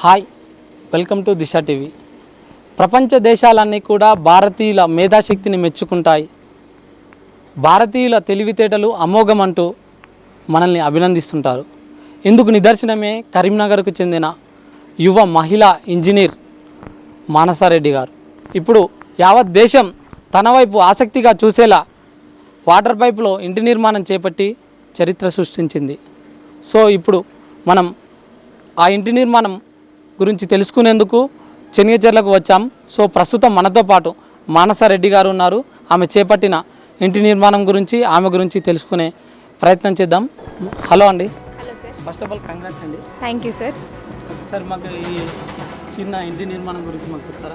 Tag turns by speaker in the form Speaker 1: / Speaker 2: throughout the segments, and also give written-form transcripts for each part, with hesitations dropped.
Speaker 1: Hi, welcome to Disha TV. ప్రపంచ దేశాలన్నీ కూడా భారతీయుల మేధాశక్తిని మెచ్చుకుంటాయి. భారతీయుల తెలివితేటలు అమోఘమంటూ మనల్ని అభినందిస్తుంటారు. ఇందుకు నిదర్శనమే కరీంనగర్కు చెందిన యువ మహిళా ఇంజనీర్ మానసారెడ్డి గారు. ఇప్పుడు యావత్ దేశం తన వైపు ఆసక్తిగా చూసేలా వాటర్ పైపులో ఇంటి నిర్మాణం చేపట్టి చరిత్ర సృష్టించింది. సో ఇప్పుడు మనం ఆ ఇంటి నిర్మాణం గురించి తెలుసుకునేందుకు చెనిగచెర్లకు వచ్చాం. సో ప్రస్తుతం మనతో పాటు మానసారెడ్డి గారు ఉన్నారు. ఆమె చేపట్టిన ఇంటి నిర్మాణం గురించి ఆమె గురించి తెలుసుకునే ప్రయత్నం చేద్దాం. హలో అండి.
Speaker 2: Hello sir.
Speaker 1: First of all congrats అండి.
Speaker 2: Thank you sir.
Speaker 1: సార్ మాకు ఈ చిన్న ఇంటి నిర్మాణం గురించి మాకు చెప్తారా?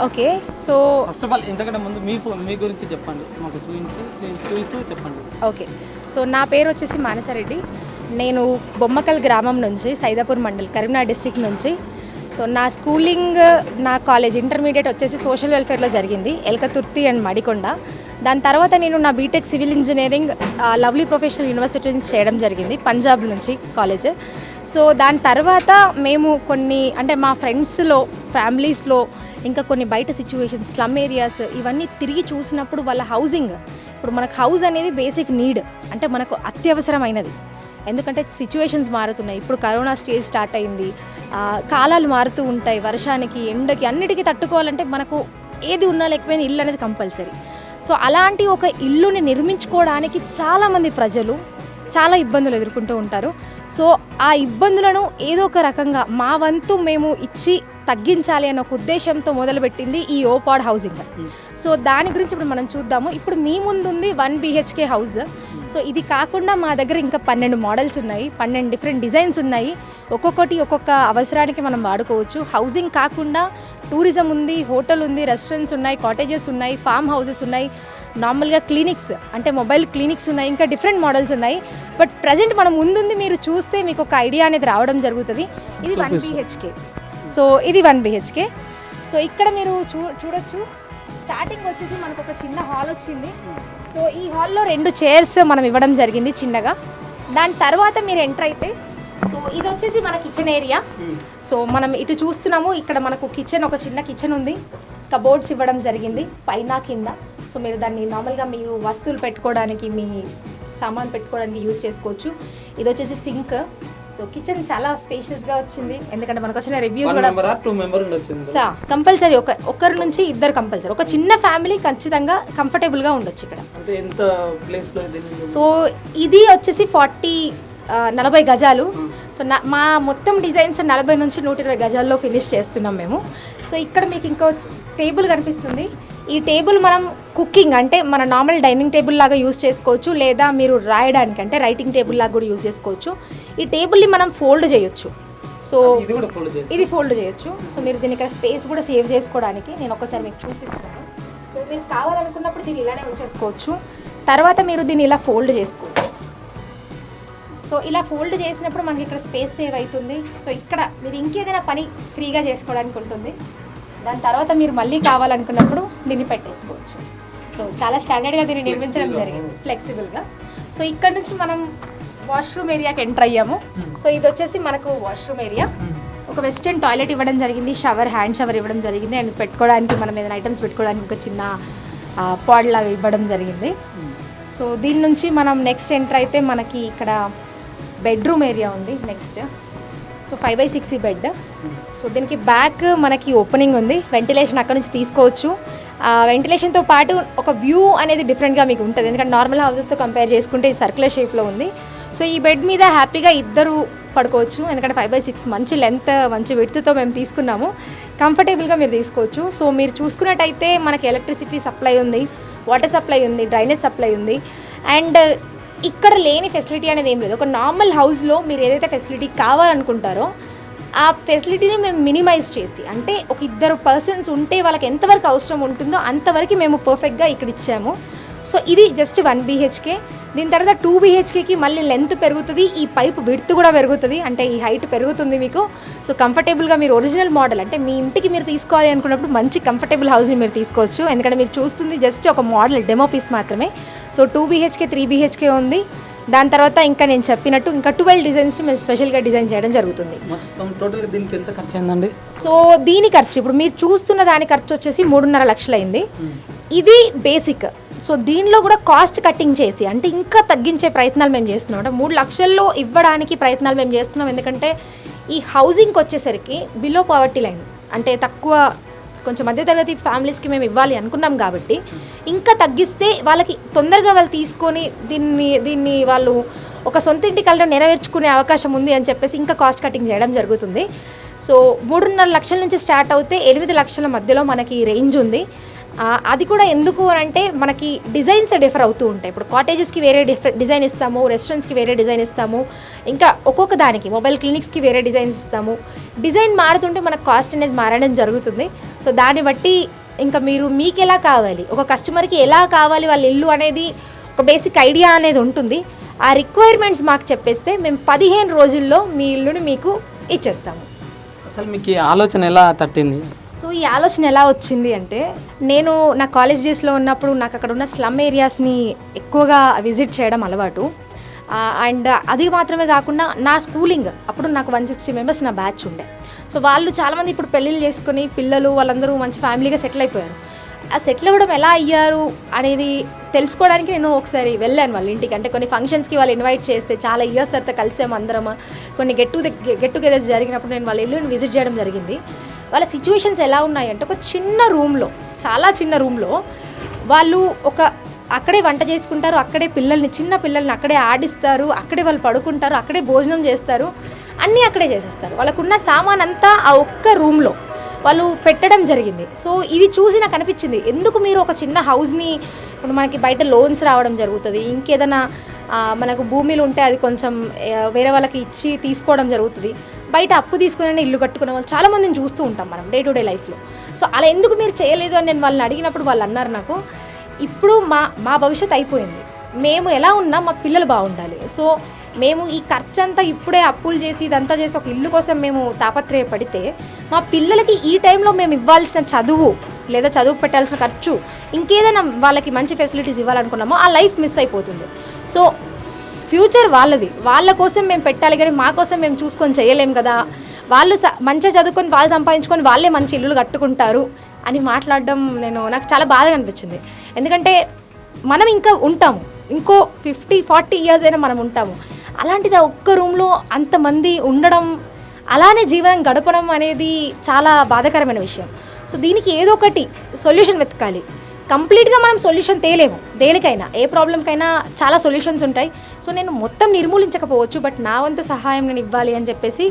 Speaker 2: Okay, so
Speaker 1: first of all ఇంతకంటే ముందు మీ గురించి చెప్పండి, మాకు చూపిస్తూ చెప్పండి.
Speaker 2: ఓకే, సో నా పేరు వచ్చేసి మానసారెడ్డి. నేను బొమ్మకల్ గ్రామం నుంచి, సైదాపూర్ మండల్, కరీంనగర్ డిస్ట్రిక్ట్ నుంచి. సో నా స్కూలింగ్, నా కాలేజ్ ఇంటర్మీడియట్ వచ్చేసి సోషల్ వెల్ఫేర్లో జరిగింది, ఎల్కతుర్తి అండ్ మడికొండ. దాని తర్వాత నేను నా BTech civil engineering Lovely Professional University నుంచి చేయడం జరిగింది, పంజాబ్ నుంచి కాలేజ్. సో దాని తర్వాత మేము కొన్ని అంటే మా ఫ్రెండ్స్లో, ఫ్యామిలీస్లో, ఇంకా కొన్ని బయట సిచ్యువేషన్స్, స్లమ్ ఏరియాస్, ఇవన్నీ తిరిగి చూసినప్పుడు వాళ్ళ హౌసింగ్, ఇప్పుడు మనకు హౌస్ అనేది బేసిక్ నీడ్, అంటే మనకు అత్యవసరమైనది. ఎందుకంటే సిచ్యువేషన్స్ మారుతున్నాయి. ఇప్పుడు కరోనా స్టేజ్ స్టార్ట్ అయింది, కాలాలు మారుతూ ఉంటాయి, వర్షానికి, ఎండకి, అన్నిటికీ తట్టుకోవాలంటే మనకు ఏది ఉన్నా లేకపోయినా ఇల్లు అనేది కంపల్సరీ. సో అలాంటి ఒక ఇల్లుని నిర్మించుకోవడానికి చాలామంది ప్రజలు చాలా ఇబ్బందులు ఎదుర్కొంటూ ఉంటారు. సో ఆ ఇబ్బందులను ఏదో ఒక రకంగా మా వంతు మేము ఇచ్చి తగ్గించాలి అనే ఒక ఉద్దేశంతో మొదలుపెట్టింది ఈ ఓపాడ్ హౌసింగ్. సో దాని గురించి ఇప్పుడు మనం చూద్దాము. ఇప్పుడు మీ ముందు ఉంది 1 BHK హౌస్. సో ఇది కాకుండా మా దగ్గర ఇంకా 12 మోడల్స్ ఉన్నాయి, 12 డిఫరెంట్ డిజైన్స్ ఉన్నాయి. ఒక్కొక్కటి ఒక్కొక్క అవసరానికి మనం వాడుకోవచ్చు. హౌసింగ్ కాకుండా టూరిజం ఉంది, హోటల్ ఉంది, రెస్టారెంట్స్ ఉన్నాయి, కాటేజెస్ ఉన్నాయి, ఫామ్ హౌసెస్ ఉన్నాయి, నార్మల్గా క్లినిక్స్ అంటే మొబైల్ క్లినిక్స్ ఉన్నాయి, ఇంకా డిఫరెంట్ మోడల్స్ ఉన్నాయి. బట్ ప్రజెంట్ మనం ముందుంది మీరు చూస్తే మీకు ఒక ఐడియా అనేది రావడం జరుగుతుంది. ఇది 1 BHK. సో ఇది 1 BHK. సో ఇక్కడ మీరు చూడొచ్చు, స్టార్టింగ్ వచ్చేసి మనకు ఒక చిన్న హాల్ వచ్చింది. సో ఈ హాల్లో 2 చైర్స్ మనం ఇవ్వడం జరిగింది చిన్నగా. దాని తర్వాత మీరు ఎంటర్ అయితే, సో ఇది వచ్చేసి మన కిచెన్ ఏరియా. సో మనం ఇటు చూస్తున్నాము, ఇక్కడ మనకు కిచెన్, ఒక చిన్న కిచెన్ ఉంది, కబోర్డ్స్ ఇవ్వడం జరిగింది పైన కింద. సో మీరు దాన్ని నార్మల్గా మీరు వస్తువులు పెట్టుకోవడానికి, మీ సామాన్ పెట్టుకోవడానికి యూజ్ చేసుకోవచ్చు. ఇది వచ్చేసి సింక్. సో కిచెన్ చాలా స్పేషియస్గా వచ్చింది, ఎందుకంటే మనకు వచ్చిన రివ్యూస్ కూడా కంపల్సరీ ఒకరి నుంచి ఇద్దరు కంపల్సరీ, ఒక చిన్న ఫ్యామిలీ ఖచ్చితంగా కంఫర్టబుల్గా ఉండొచ్చు ఇక్కడ. సో ఇది వచ్చేసి 40 గజాలు. సో మా మొత్తం డిజైన్స్ 40 నుంచి 120 గజాల్లో ఫినిష్ చేస్తున్నాం మేము. సో ఇక్కడ మీకు ఇంకో టేబుల్ కనిపిస్తుంది. ఈ టేబుల్ మనం కుకింగ్ అంటే మన నార్మల్ డైనింగ్ టేబుల్ లాగా యూజ్ చేసుకోవచ్చు, లేదా మీరు రాయడానికి అంటే రైటింగ్ టేబుల్ లాగా కూడా యూజ్ చేసుకోవచ్చు. ఈ టేబుల్ని మనం ఫోల్డ్ చేయొచ్చు. సో ఇది ఫోల్డ్ చేయొచ్చు. సో మీరు దీని ఇక్కడ స్పేస్ కూడా సేవ్ చేసుకోవడానికి నేను ఒకసారి మీకు చూపిస్తాను. సో మీరు కావాలనుకున్నప్పుడు దీన్ని ఇలానే ఉంచేసుకోవచ్చు. తర్వాత మీరు దీన్ని ఇలా ఫోల్డ్ చేసుకోవచ్చు. సో ఇలా ఫోల్డ్ చేసినప్పుడు మనకి ఇక్కడ స్పేస్ సేవ్ అవుతుంది. సో ఇక్కడ మీరు ఇంకేదైనా పని ఫ్రీగా చేసుకోవడానికి ఉంటుంది. దాని తర్వాత మీరు మళ్ళీ కావాలనుకున్నప్పుడు దీన్ని పెట్టేసుకోవచ్చు. సో చాలా స్టాండర్డ్గా దీన్ని నిర్మించడం జరిగింది, ఫ్లెక్సిబుల్గా. సో ఇక్కడ నుంచి మనం వాష్రూమ్ ఏరియాకి ఎంటర్ అయ్యాము. సో ఇది వచ్చేసి మనకు వాష్రూమ్ ఏరియా. ఒక వెస్టర్న్ టాయిలెట్ ఇవ్వడం జరిగింది, షవర్, హ్యాండ్ షవర్ ఇవ్వడం జరిగింది, అండ్ పెట్టుకోవడానికి మనం ఏదైనా ఐటమ్స్ పెట్టుకోవడానికి ఒక చిన్న పాడ్ లాగా ఇవ్వడం జరిగింది. సో దీని నుంచి మనం నెక్స్ట్ ఎంటర్ అయితే మనకి ఇక్కడ బెడ్రూమ్ ఏరియా ఉంది నెక్స్ట్. So 5/6 bed. సో దీనికి బ్యాక్ మనకి ఓపెనింగ్ ఉంది, వెంటిలేషన్ అక్కడ నుంచి తీసుకోవచ్చు. వెంటిలేషన్తో పాటు ఒక వ్యూ అనేది డిఫరెంట్గా మీకు ఉంటుంది, ఎందుకంటే నార్మల్ హౌసెస్తో కంపేర్ చేసుకుంటే ఇది సర్క్యులర్ షేప్లో ఉంది. సో ఈ బెడ్ మీద హ్యాపీగా ఇద్దరు పడుకోవచ్చు, ఎందుకంటే 5/6 మంచి లెంత్, మంచి విడ్త్తో మేము తీసుకున్నాము. కంఫర్టబుల్గా మీరు తీసుకోవచ్చు. సో మీరు చూసుకున్నట్టయితే మనకి ఎలక్ట్రిసిటీ సప్లై ఉంది, వాటర్ సప్లై ఉంది, డ్రైనేజ్ సప్లై ఉంది. అండ్ ఇక్కడ లేని ఫెసిలిటీ అనేది ఏం లేదు. ఒక నార్మల్ హౌస్లో మీరు ఏదైతే ఫెసిలిటీ కావాలనుకుంటారో ఆ ఫెసిలిటీని మేము మినిమైజ్ చేసి, అంటే ఒక 2 పర్సన్స్ ఉంటే వాళ్ళకి ఎంతవరకు అవసరం ఉంటుందో అంతవరకు మేము పర్ఫెక్ట్గా ఇక్కడ ఇచ్చాము. సో ఇది జస్ట్ 1 BHK. దీని తర్వాత 2 BHKకి మళ్ళీ లెంత్ పెరుగుతుంది, ఈ పైపు విడ్త్ కూడా పెరుగుతుంది, అంటే ఈ హైట్ పెరుగుతుంది మీకు. సో కంఫర్టబుల్గా మీరు ఒరిజినల్ మోడల్ అంటే మీ ఇంటికి మీరు తీసుకోవాలి అనుకున్నప్పుడు మంచి కంఫర్టబుల్ హౌస్ని మీరు తీసుకోవచ్చు. ఎందుకంటే మీరు చూస్తుంది జస్ట్ ఒక మోడల్ డెమో పీస్ మాత్రమే. సో 2 BHK, 3 BHK ఉంది, దాని తర్వాత ఇంకా నేను చెప్పినట్టు ఇంకా 12 డిజైన్స్ని మేము స్పెషల్గా డిజైన్ చేయడం జరుగుతుంది.
Speaker 1: మొత్తం టోటల్గా దీనికి ఎంత ఖర్చు అయిందండి?
Speaker 2: సో దీని ఖర్చు ఇప్పుడు మీరు చూస్తున్న దాని ఖర్చు వచ్చేసి 3.5 లక్షలు అయింది. ఇది బేసిక్. సో దీనిలో కూడా కాస్ట్ కట్టింగ్ చేసి అంటే ఇంకా తగ్గించే ప్రయత్నాలు మేము చేస్తున్నాం. అంటే 3 లక్షల్లో ఇవ్వడానికి ప్రయత్నాలు మేము చేస్తున్నాం. ఎందుకంటే ఈ హౌసింగ్కి వచ్చేసరికి బిలో పావర్టీ లైన్ అంటే తక్కువ కొంచెం మధ్యతరగతి ఫ్యామిలీస్కి మేము ఇవ్వాలి అనుకున్నాం కాబట్టి ఇంకా తగ్గిస్తే వాళ్ళకి తొందరగా వాళ్ళు తీసుకొని దీన్ని వాళ్ళు ఒక సొంత ఇంటి కళను నెరవేర్చుకునే అవకాశం ఉంది అని చెప్పేసి ఇంకా కాస్ట్ కటింగ్ చేయడం జరుగుతుంది. సో 3.5 లక్షల నుంచి స్టార్ట్ అవుతే 8 లక్షల మధ్యలో మనకి రేంజ్ ఉంది. అది కూడా ఎందుకు అని అంటే మనకి డిజైన్స్ డిఫర్ అవుతూ ఉంటాయి. ఇప్పుడు కాటేజెస్కి వేరే డిజైన్ ఇస్తాము, రెస్టారెంట్స్కి వేరే డిజైన్ ఇస్తాము, ఇంకా ఒక్కొక్క దానికి మొబైల్ క్లినిక్స్కి వేరే డిజైన్స్ ఇస్తాము. డిజైన్ మారుతుంటే మనకు కాస్ట్ అనేది మారడం జరుగుతుంది. సో దాన్ని బట్టి ఇంకా మీకు ఎలా కావాలి, ఒక కస్టమర్కి ఎలా కావాలి వాళ్ళ ఇల్లు అనేది ఒక బేసిక్ ఐడియా అనేది ఉంటుంది. ఆ రిక్వైర్మెంట్స్ మాకు చెప్పేస్తే మేము 15 రోజుల్లో మీ ఇల్లుని మీకు ఇచ్చేస్తాము.
Speaker 1: అసలు మీకు ఈ ఆలోచన ఎలా తట్టింది?
Speaker 2: సో ఈ ఆలోచన ఎలా వచ్చింది అంటే నేను నా కాలేజ్ డేస్లో ఉన్నప్పుడు నాకు అక్కడ ఉన్న స్లమ్ ఏరియాస్ని ఎక్కువగా విజిట్ చేయడం అలవాటు. అండ్ అది మాత్రమే కాకుండా నా స్కూలింగ్ అప్పుడు నాకు 160 మెంబర్స్ నా బ్యాచ్ ఉండే. సో వాళ్ళు చాలామంది ఇప్పుడు పెళ్ళిళ్ళు చేసుకుని పిల్లలు వాళ్ళందరూ మంచి ఫ్యామిలీగా సెటిల్ అయిపోయారు. ఆ సెటిల్ అవ్వడం ఎలా అయ్యారు అనేది తెలుసుకోవడానికి నేను ఒకసారి వెళ్ళాను వాళ్ళ ఇంటికి. అంటే కొన్ని ఫంక్షన్స్కి వాళ్ళు ఇన్వైట్ చేస్తే చాలా ఇయర్స్ తర్వాత కలిసాము అందరం. కొన్ని గెట్ టుగెదర్స్ జరిగినప్పుడు నేను వాళ్ళ ఇల్లుని విజిట్ చేయడం జరిగింది. వాళ్ళ సిచ్యువేషన్స్ ఎలా ఉన్నాయంటే ఒక చిన్న రూమ్లో, చాలా చిన్న రూమ్లో వాళ్ళు అక్కడే వంట చేసుకుంటారు, అక్కడే చిన్న పిల్లల్ని అక్కడే ఆడిస్తారు, అక్కడే వాళ్ళు పడుకుంటారు, అక్కడే భోజనం చేస్తారు, అన్నీ అక్కడే చేసేస్తారు. వాళ్ళకున్న సామాన్ అంతా ఆ ఒక్క రూమ్లో వాళ్ళు పెట్టడం జరిగింది. సో ఇది చూసి నాకు అనిపించింది, ఎందుకు మీరు ఒక చిన్న హౌస్ని ఇప్పుడు మనకి బయట లోన్స్ రావడం జరుగుతుంది, ఇంకేదైనా మనకు భూమిలు ఉంటే అది కొంచెం వేరే వాళ్ళకి ఇచ్చి తీసుకోవడం జరుగుతుంది, బయట అప్పు తీసుకుని ఇల్లు కట్టుకునే వాళ్ళు చాలామందిని చూస్తూ ఉంటాం మనం డే టు డే లైఫ్లో. సో అలా ఎందుకు మీరు చేయలేదు అని నేను వాళ్ళని అడిగినప్పుడు వాళ్ళు అన్నారు నాకు, ఇప్పుడు మా భవిష్యత్తు అయిపోయింది, మేము ఎలా ఉన్నా మా పిల్లలు బాగుండాలి. సో మేము ఈ ఖర్చు అంతా ఇప్పుడే అప్పులు చేసి ఇదంతా చేసి ఒక ఇల్లు కోసం మేము తాపత్రయపడితే మా పిల్లలకి ఈ టైంలో మేము ఇవ్వాల్సిన చదువు లేదా చదువుకు పెట్టాల్సిన ఖర్చు ఇంకేదైనా వాళ్ళకి మంచి ఫెసిలిటీస్ ఇవ్వాలనుకున్నామో ఆ లైఫ్ మిస్ అయిపోతుంది. సో ఫ్యూచర్ వాళ్ళది, వాళ్ళ కోసం మేము పెట్టాలి కానీ మా కోసం మేము చూసుకొని చేయలేం కదా, వాళ్ళు మంచిగా చదువుకొని వాళ్ళు సంపాదించుకొని వాళ్ళే మంచి ఇల్లులు కట్టుకుంటారు అని మాట్లాడడం నాకు చాలా బాధగా అనిపించింది. ఎందుకంటే మనం ఇంకా ఉంటాము, ఇంకో 50-40 ఇయర్స్ అయినా మనం ఉంటాము. అలాంటిది ఒక్క రూమ్లో అంతమంది ఉండడం, అలానే జీవనం గడపడం అనేది చాలా బాధాకరమైన విషయం. సో దీనికి ఏదో ఒకటి సొల్యూషన్ వెతకాలి. కంప్లీట్గా మనం సొల్యూషన్ తేలేము, దేనికైనా ఏ ప్రాబ్లంకైనా చాలా సొల్యూషన్స్ ఉంటాయి. సో నేను మొత్తం నిర్మూలించకపోవచ్చు, బట్ నా వంతు సహాయం నేను ఇవ్వాలి అని చెప్పేసి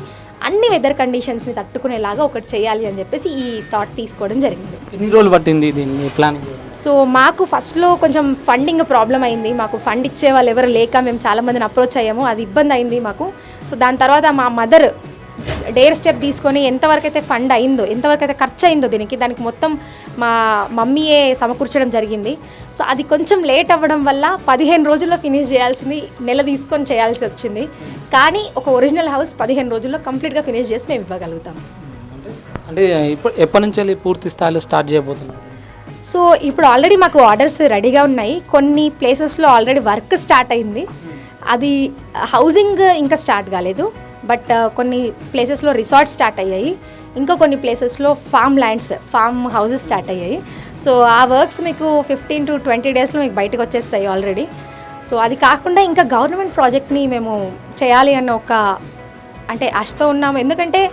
Speaker 2: అన్ని వెదర్ కండిషన్స్ని తట్టుకునేలాగా ఒకటి చేయాలి అని చెప్పేసి ఈ థాట్ తీసుకోవడం జరిగింది.
Speaker 1: ఎన్ని రోజులు పట్టింది దీన్ని ప్లానింగ్?
Speaker 2: సో మాకు ఫస్ట్లో కొంచెం ఫండింగ్ ప్రాబ్లం అయింది, మాకు ఫండ్ ఇచ్చే వాళ్ళు ఎవరు లేక మేము చాలామందిని అప్రోచ్ అయ్యాము, అది ఇబ్బంది అయింది మాకు. సో దాని తర్వాత మా మదర్ డేర్ స్టెప్ తీసుకొని ఎంతవరకు అయితే ఫండ్ అయిందో, ఎంతవరకు అయితే ఖర్చు అయిందో దానికి మొత్తం మా మమ్మీయే సమకూర్చడం జరిగింది. సో అది కొంచెం లేట్ అవ్వడం వల్ల 15 రోజుల్లో ఫినిష్ చేయాల్సింది నెల తీసుకొని చేయాల్సి వచ్చింది. కానీ ఒక ఒరిజినల్ హౌస్ 15 రోజుల్లో కంప్లీట్గా ఫినిష్ చేసి మేము ఇవ్వగలుగుతాం.
Speaker 1: అంటే ఇప్పుడు ఎప్పటి నుంచి వెళ్ళి పూర్తి స్థాయిలో స్టార్ట్ చేయబోతున్నాం?
Speaker 2: సో ఇప్పుడు ఆల్రెడీ మాకు ఆర్డర్స్ రెడీగా ఉన్నాయి, కొన్ని ప్లేసెస్లో ఆల్రెడీ వర్క్ స్టార్ట్ అయింది. అది హౌసింగ్ ఇంకా స్టార్ట్ కాలేదు, బట్ కొన్ని ప్లేసెస్లో రిసార్ట్స్ స్టార్ట్ అయ్యాయి, ఇంకా కొన్ని ప్లేసెస్లో ఫామ్ హౌసెస్ స్టార్ట్ అయ్యాయి. సో ఆ వర్క్స్ మీకు 15 to 20 డేస్లో మీకు బయటకు వచ్చేస్తాయి ఆల్రెడీ. సో అది కాకుండా ఇంకా గవర్నమెంట్ ప్రాజెక్ట్ని మేము చేయాలి అన్న అంటే ఆశతో ఉన్నాము. ఎందుకంటే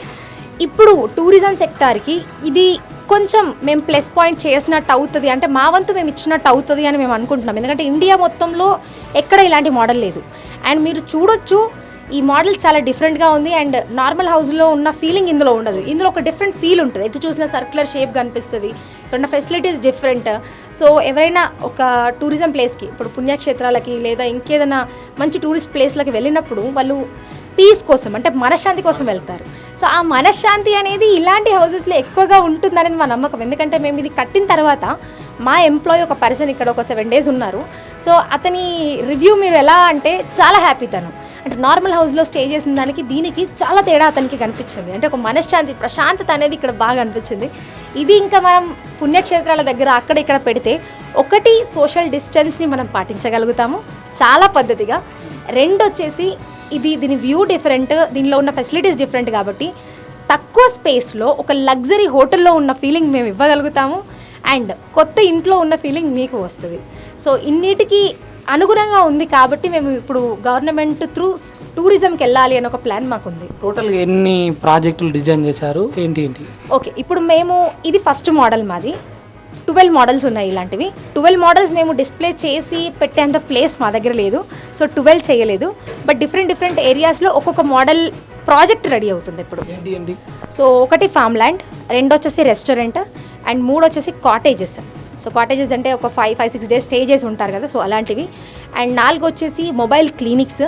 Speaker 2: ఇప్పుడు టూరిజం సెక్టార్కి ఇది కొంచెం మేము ప్లస్ పాయింట్ చేసినట్టు అవుతుంది, అంటే మా వంతు మేము ఇచ్చినట్టు అవుతుంది అని మేము అనుకుంటున్నాం. ఎందుకంటే ఇండియా మొత్తంలో ఎక్కడ ఇలాంటి మోడల్ లేదు. అండ్ మీరు చూడొచ్చు ఈ మోడల్ చాలా డిఫరెంట్గా ఉంది. అండ్ నార్మల్ హౌస్లో ఉన్న ఫీలింగ్ ఇందులో ఉండదు, ఇందులో ఒక డిఫరెంట్ ఫీల్ ఉంటుంది. ఎటు చూసిన సర్క్యులర్ షేప్ కనిపిస్తుంది, ఇక్కడ ఉన్న ఫెసిలిటీస్ డిఫరెంట్. సో ఎవరైనా ఒక టూరిజం ప్లేస్కి, ఇప్పుడు పుణ్యక్షేత్రాలకి లేదా ఇంకేదైనా మంచి టూరిస్ట్ ప్లేస్లకి వెళ్ళినప్పుడు వాళ్ళు పీస్ కోసం, అంటే మనశ్శాంతి కోసం వెళ్తారు. సో ఆ మనశ్శాంతి అనేది ఇలాంటి హౌసెస్లో ఎక్కువగా ఉంటుందనేది మా నమ్మకం. ఎందుకంటే మేము ఇది కట్టిన తర్వాత మా ఎంప్లాయీ ఒక పర్సన్ ఇక్కడ ఒక 7 days ఉన్నారు. సో అతని రివ్యూ మీరు ఎలా అంటే చాలా హ్యాపీ తను, అంటే నార్మల్ హౌస్లో స్టే చేసిన దానికి దీనికి చాలా తేడా అతనికి కనిపించింది. అంటే ఒక మనశ్శాంతి, ప్రశాంతత అనేది ఇక్కడ బాగా అనిపించింది. ఇది ఇంకా మనం పుణ్యక్షేత్రాల దగ్గర అక్కడ ఇక్కడ పెడితే ఒకటి సోషల్ డిస్టెన్స్ని మనం పాటించగలుగుతాము చాలా పద్ధతిగా. రెండు వచ్చేసి దీని వ్యూ డిఫరెంట్, దీనిలో ఉన్న ఫెసిలిటీస్ డిఫరెంట్ కాబట్టి తక్కువ స్పేస్లో ఒక లగ్జరీ హోటల్లో ఉన్న ఫీలింగ్ మేము ఇవ్వగలుగుతాము అండ్ కొత్త ఇంట్లో ఉన్న ఫీలింగ్ మీకు వస్తుంది. సో ఇన్నిటికీ అనుగుణంగా ఉంది కాబట్టి మేము ఇప్పుడు గవర్నమెంట్ త్రూ టూరిజంకి వెళ్ళాలి అని ఒక ప్లాన్ మాకుంది.
Speaker 1: టోటల్గా ఎన్ని ప్రాజెక్టులు డిజైన్ చేశారు, ఏంటి?
Speaker 2: ఓకే, ఇప్పుడు మేము ఇది ఫస్ట్ మోడల్ మాది. 12 మోడల్స్ ఉన్నాయి ఇలాంటివి. 12 మోడల్స్ మేము డిస్ప్లే చేసి పెట్టేంత ప్లేస్ మా దగ్గర లేదు, సో 12 చేయలేదు. బట్ డిఫరెంట్ ఏరియాస్లో ఒక్కొక్క మోడల్ ప్రాజెక్ట్ రెడీ అవుతుంది ఇప్పుడు.
Speaker 1: ఏంటి?
Speaker 2: సో ఒకటి ఫామ్ ల్యాండ్, 2 వచ్చేసి రెస్టారెంట్ అండ్ 3 వచ్చేసి కాటేజెస్. సో కాటేజెస్ అంటే ఒక 5-6 డేస్ స్టే చేసి ఉంటారు కదా, సో అలాంటివి. అండ్ 4 వచ్చేసి మొబైల్ క్లినిక్స్.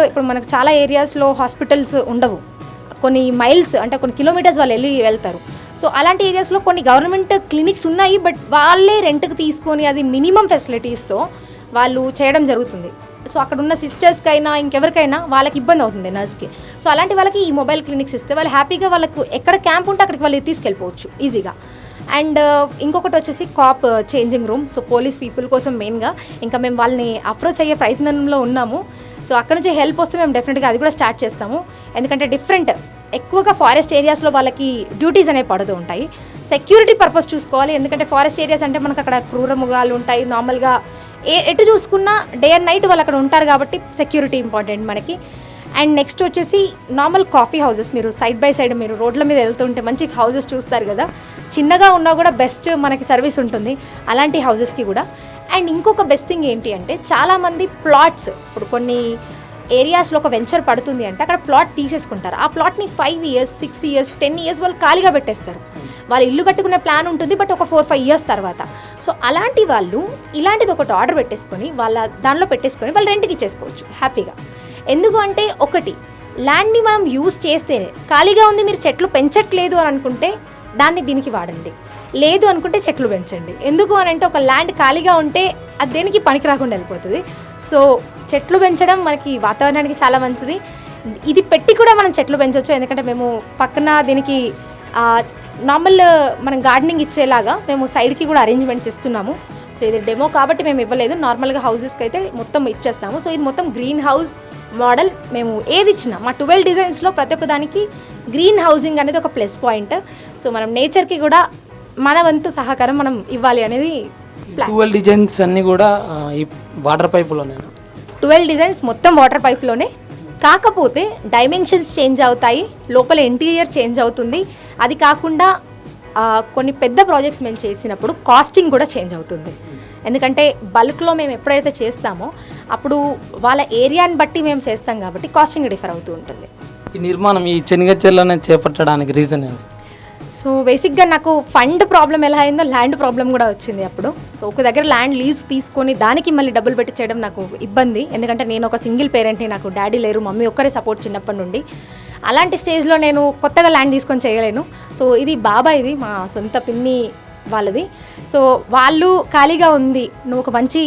Speaker 2: ఇప్పుడు మనకు చాలా ఏరియాస్లో హాస్పిటల్స్ ఉండవు, కొన్ని మైల్స్ అంటే కొన్ని కిలోమీటర్స్ వాళ్ళు వెళ్తారు. సో అలాంటి ఏరియాస్లో కొన్ని గవర్నమెంట్ క్లినిక్స్ ఉన్నాయి, బట్ వాళ్ళే రెంట్కి తీసుకొని అది మినిమం ఫెసిలిటీస్తో వాళ్ళు చేయడం జరుగుతుంది. సో అక్కడ ఉన్న సిస్టర్స్కైనా ఇంకెవరికైనా వాళ్ళకి ఇబ్బంది అవుతుంది నర్స్కి. సో అలాంటి వాళ్ళకి ఈ మొబైల్ క్లినిక్స్ ఇస్తే వాళ్ళు హ్యాపీగా వాళ్ళకు ఎక్కడ క్యాంప్ ఉంటే అక్కడికి వాళ్ళు తీసుకెళ్ళిపోవచ్చు ఈజీగా. అండ్ ఇంకొకటి వచ్చేసి cop changing room. So police people కోసం మెయిన్గా ఇంకా మేము వాళ్ళని అప్రోచ్ అయ్యే ప్రయత్నంలో ఉన్నాము. సో అక్కడ నుంచి హెల్ప్ వస్తే మేము డెఫినెట్గా అది కూడా స్టార్ట్ చేస్తాము. ఎందుకంటే ఎక్కువగా ఫారెస్ట్ ఏరియాస్లో వాళ్ళకి డ్యూటీస్ అనేవి పడుతూ ఉంటాయి. సెక్యూరిటీ పర్పస్ చూసుకోవాలి, ఎందుకంటే ఫారెస్ట్ ఏరియాస్ అంటే మనకు అక్కడ క్రూర మృగాలు ఉంటాయి. నార్మల్గా ఎటు చూసుకున్నా డే అండ్ నైట్ వాళ్ళు అక్కడ ఉంటారు కాబట్టి సెక్యూరిటీ ఇంపార్టెంట్ మనకి. అండ్ నెక్స్ట్ వచ్చేసి నార్మల్ కాఫీ హౌసెస్. మీరు సైడ్ బై సైడ్ మీరు రోడ్ల మీద వెళ్తుంటే మంచి హౌసెస్ చూస్తారు కదా, చిన్నగా ఉన్నా కూడా బెస్ట్ మనకి సర్వీస్ ఉంటుంది అలాంటి హౌసెస్కి కూడా. అండ్ ఇంకొక బెస్ట్ థింగ్ ఏంటి అంటే చాలామంది ప్లాట్స్, ఇప్పుడు కొన్ని ఏరియాస్లో ఒక వెంచర్ పడుతుంది అంటే అక్కడ ప్లాట్ తీసేసుకుంటారు. ఆ ప్లాట్ని 5 years, 6 years, 10 years వాళ్ళు ఖాళీగా పెట్టేస్తారు. వాళ్ళు ఇల్లు కట్టుకునే ప్లాన్ ఉంటుంది, బట్ ఒక 4-5 years తర్వాత. సో అలాంటి వాళ్ళు ఇలాంటిది ఒకటి ఆర్డర్ పెట్టేసుకొని వాళ్ళ దానిలో పెట్టేసుకొని వాళ్ళు రెంట్కి ఇచ్చేసుకోవచ్చు హ్యాపీగా. ఎందుకు అంటే ఒకటి ల్యాండ్ని మనం యూజ్ చేస్తేనే, ఖాళీగా ఉంది మీరు చెట్లు పెంచట్లేదు అని అనుకుంటే దాన్ని దీనికి వాడండి, లేదు అనుకుంటే చెట్లు పెంచండి. ఎందుకు అని అంటే ఒక ల్యాండ్ ఖాళీగా ఉంటే అది దేనికి పనికి రాకుండా వెళ్ళిపోతుంది. సో చెట్లు పెంచడం మనకి వాతావరణానికి చాలా మంచిది. ఇది పెట్టి కూడా మనం చెట్లు పెంచవచ్చు, ఎందుకంటే మేము పక్కన దీనికి నార్మల్ మనం గార్డెనింగ్ ఇచ్చేలాగా మేము సైడ్కి కూడా అరేంజ్మెంట్స్ ఇస్తున్నాము. సో ఇది డెమో కాబట్టి మేము ఇవ్వలేదు, నార్మల్గా హౌసెస్కి అయితే మొత్తం ఇచ్చేస్తాము. సో ఇది మొత్తం గ్రీన్ హౌస్ మోడల్. మేము ఏది ఇచ్చినా మా 12 డిజైన్స్లో ప్రతి ఒక్క దానికి గ్రీన్ హౌసింగ్ అనేది ఒక ప్లస్ పాయింట్. సో మనం నేచర్కి కూడా మన వంతు సహకారం మనం ఇవ్వాలి అనేది ప్లాన్.
Speaker 1: 12 డిజైన్స్ అన్నీ కూడా ఈ వాటర్ పైపులోనే?
Speaker 2: 12 డిజైన్స్ మొత్తం వాటర్ పైప్లోనే, కాకపోతే డైమెన్షన్స్ చేంజ్ అవుతాయి, లోపల ఇంటీరియర్ చేంజ్ అవుతుంది. అది కాకుండా కొన్ని పెద్ద ప్రాజెక్ట్స్ మేము చేసినప్పుడు కాస్టింగ్ కూడా చేంజ్ అవుతుంది. ఎందుకంటే బల్క్లో మేము ఎప్పుడైతే చేస్తామో అప్పుడు వాళ్ళ ఏరియాని బట్టి మేము చేస్తాం కాబట్టి కాస్టింగ్ డిఫర్ అవుతూ ఉంటుంది.
Speaker 1: ఈ నిర్మాణం ఈ చెనిగచెర్లను చేపట్టడానికి రీజన్ ఏంటి?
Speaker 2: సో బేసిక్గా నాకు ఫండ్ ప్రాబ్లం ఎలా అయిందో ల్యాండ్ ప్రాబ్లం కూడా వచ్చింది అప్పుడు. సో ఒక దగ్గర ల్యాండ్ లీజ్ తీసుకొని దానికి మళ్ళీ డబ్బులు పెట్టి చేయడం నాకు ఇబ్బంది, ఎందుకంటే నేను ఒక సింగిల్ పేరెంట్ని, నాకు డాడీ లేరు, మమ్మీ ఒక్కరే సపోర్ట్ చిన్నప్పటి నుండి. అలాంటి స్టేజ్లో నేను కొత్తగా ల్యాండ్ తీసుకొని చేయలేను. సో ఇది బాబాయిది, మా సొంత పిన్ని వాళ్ళది. సో వాళ్ళు ఖాళీగా ఉంది, నువ్వు ఒక మంచి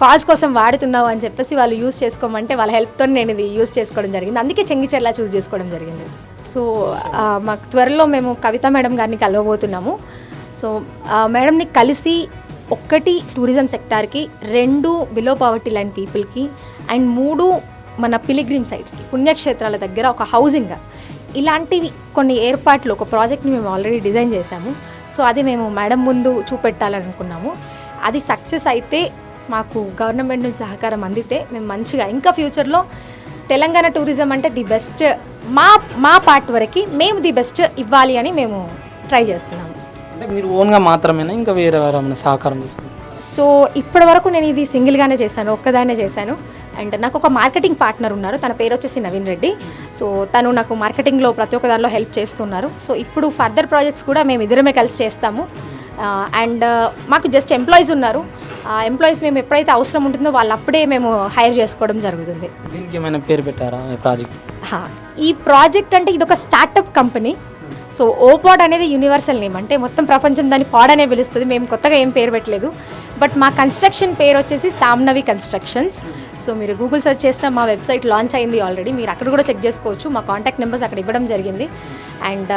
Speaker 2: కాజ్ కోసం వాడుతున్నావు అని చెప్పేసి వాళ్ళు యూజ్ చేసుకోమంటే వాళ్ళ హెల్ప్తో నేను ఇది యూజ్ చేసుకోవడం జరిగింది. అందుకే చెంగిచెర్ల చూస్ చేసుకోవడం జరిగింది. సో మాకు త్వరలో మేము కవిత మేడం గారిని కలవబోతున్నాము. సో మేడంని కలిసి ఒకటి టూరిజం సెక్టార్కి, 2 బిలో పావర్టీ లైన్ పీపుల్కి, అండ్ 3 మన పిలిగ్రిమ్ సైట్స్కి, పుణ్యక్షేత్రాల దగ్గర ఒక హౌసింగ్, ఇలాంటివి కొన్ని ఏర్పాట్లు, ఒక ప్రాజెక్ట్ని మేము ఆల్రెడీ డిజైన్ చేశాము. సో అది మేము మేడం ముందు చూపెట్టాలనుకున్నాము. అది సక్సెస్ అయితే, మాకు గవర్నమెంట్ నుంచి సహకారం అందితే మేము మంచిగా ఇంకా ఫ్యూచర్లో తెలంగాణ టూరిజం అంటే ది బెస్ట్, మా పార్ట్ వరకు మేము ది బెస్ట్ ఇవ్వాలి అని మేము ట్రై చేస్తున్నాము.
Speaker 1: అంటే మీరు ఓన్గా మాత్రమేనా, ఇంకా వేరే ఎవరైనా సహకారం తీసుకుంటారు?
Speaker 2: సో ఇప్పటి వరకు నేను ఇది సింగిల్గానే చేశాను, ఒక్కదానే చేశాను. అండ్ నాకు ఒక మార్కెటింగ్ పార్ట్నర్ ఉన్నారు, తన పేరు వచ్చేసి నవీన్ రెడ్డి. సో తను నాకు మార్కెటింగ్లో ప్రతి ఒక్క దానిలో హెల్ప్ చేస్తున్నారు. సో ఇప్పుడు ఫర్దర్ ప్రాజెక్ట్స్ కూడా మేము ఇద్దరమే కలిసి చేస్తాము. అండ్ మాకు జస్ట్ ఎంప్లాయీస్ ఉన్నారు. ఎంప్లాయీస్ మేము ఎప్పుడైతే అవసరం ఉంటుందో వాళ్ళు అప్పుడే మేము హైర్ చేసుకోవడం జరుగుతుంది.
Speaker 1: దీనికి ఏమైనా పేరు పెట్టారా ఈ ప్రాజెక్ట్?
Speaker 2: ఈ ప్రాజెక్ట్ అంటే ఇది ఒక స్టార్టప్ కంపెనీ. సో ఓపాడ్ అనేది యూనివర్సల్ నేమ్, అంటే మొత్తం ప్రపంచం దాన్ని పాడ్ అనే పిలుస్తుంది. మేము కొత్తగా ఏం పేరు పెట్టలేదు, బట్ మా కన్స్ట్రక్షన్ పేరు వచ్చేసి సామ్నవి కన్స్ట్రక్షన్స్. సో మీరు గూగుల్ సెర్చ్ చేసిన మా వెబ్సైట్ లాంచ్ అయింది ఆల్రెడీ, మీరు అక్కడ కూడా చెక్ చేసుకోవచ్చు. మా కాంటాక్ట్ నెంబర్స్ అక్కడ ఇవ్వడం జరిగింది. అండ్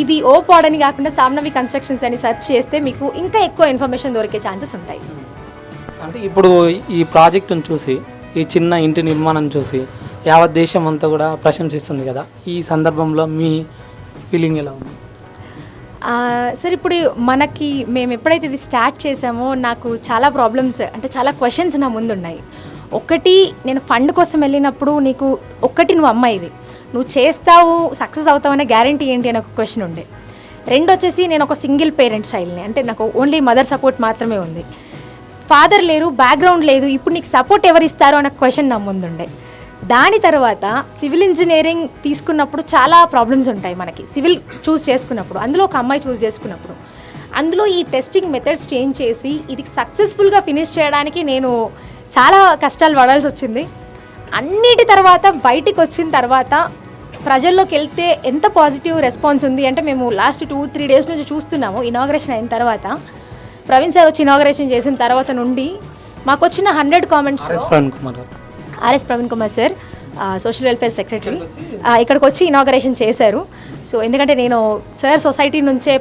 Speaker 2: ఇది ఓపాడ్ అని కాకుండా సామ్నవి కన్స్ట్రక్షన్స్ అని సెర్చ్ చేస్తే మీకు ఇంకా ఎక్కువ ఇన్ఫర్మేషన్ దొరికే ఛాన్సెస్ ఉంటాయి.
Speaker 1: అంటే ఇప్పుడు ఈ ప్రాజెక్టును చూసి ఈ చిన్న ఇంటి నిర్మాణం చూసి యావత్ దేశం అంతా కూడా ప్రశంసిస్తుంది కదా, ఈ సందర్భంలో మీ ఫీలింగ్ ఎలా ఉంది?
Speaker 2: సార్ ఇప్పుడు మనకి మేము ఎప్పుడైతే ఇది స్టార్ట్ చేసామో నాకు చాలా ప్రాబ్లమ్స్ అంటే చాలా క్వశ్చన్స్ నా ముందు ఉన్నాయి. ఒకటి, నేను ఫండ్ కోసం వెళ్ళినప్పుడు నీకు నువ్వు అమ్మాయివి, నువ్వు చేస్తావు సక్సెస్ అవుతావు అనే గ్యారంటీ ఏంటి అని ఒక క్వశ్చన్ ఉండే. రెండు వచ్చేసి, నేను ఒక సింగిల్ పేరెంట్ చైల్డ్ని, అంటే నాకు ఓన్లీ మదర్ సపోర్ట్ మాత్రమే ఉంది, ఫాదర్ లేరు, బ్యాక్గ్రౌండ్ లేదు, ఇప్పుడు నీకు సపోర్ట్ ఎవరు ఇస్తారో అన్న క్వశ్చన్ నా ముందుండే. దాని తర్వాత సివిల్ ఇంజనీరింగ్ తీసుకున్నప్పుడు చాలా ప్రాబ్లమ్స్ ఉంటాయి మనకి. సివిల్ చూస్ చేసుకున్నప్పుడు, అందులో ఒక అమ్మాయి చూస్ చేసుకున్నప్పుడు, అందులో ఈ టెస్టింగ్ మెథడ్స్ చేంజ్ చేసి ఇది సక్సెస్ఫుల్గా ఫినిష్ చేయడానికి నేను చాలా కష్టాలు పడాల్సి వచ్చింది. అన్నిటి తర్వాత బయటికి వచ్చిన తర్వాత ప్రజల్లోకి వెళ్తే ఎంత పాజిటివ్ రెస్పాన్స్ ఉంది అంటే, మేము లాస్ట్ 2-3 డేస్ నుంచి చూస్తున్నాము. ఇనాగ్రేషన్ అయిన తర్వాత ప్రవీణ్ సార్ వచ్చి ఇనాగ్రేషన్ చేసిన తర్వాత నుండి మాకు వచ్చిన 100 comments, RS Praveen Kumar sir social welfare secretary ఇక్కడికి వచ్చి ఇనాగరేషన్ చేశారు. సో ఎందుకంటే నేను సార్ సొసైటీ నుంచే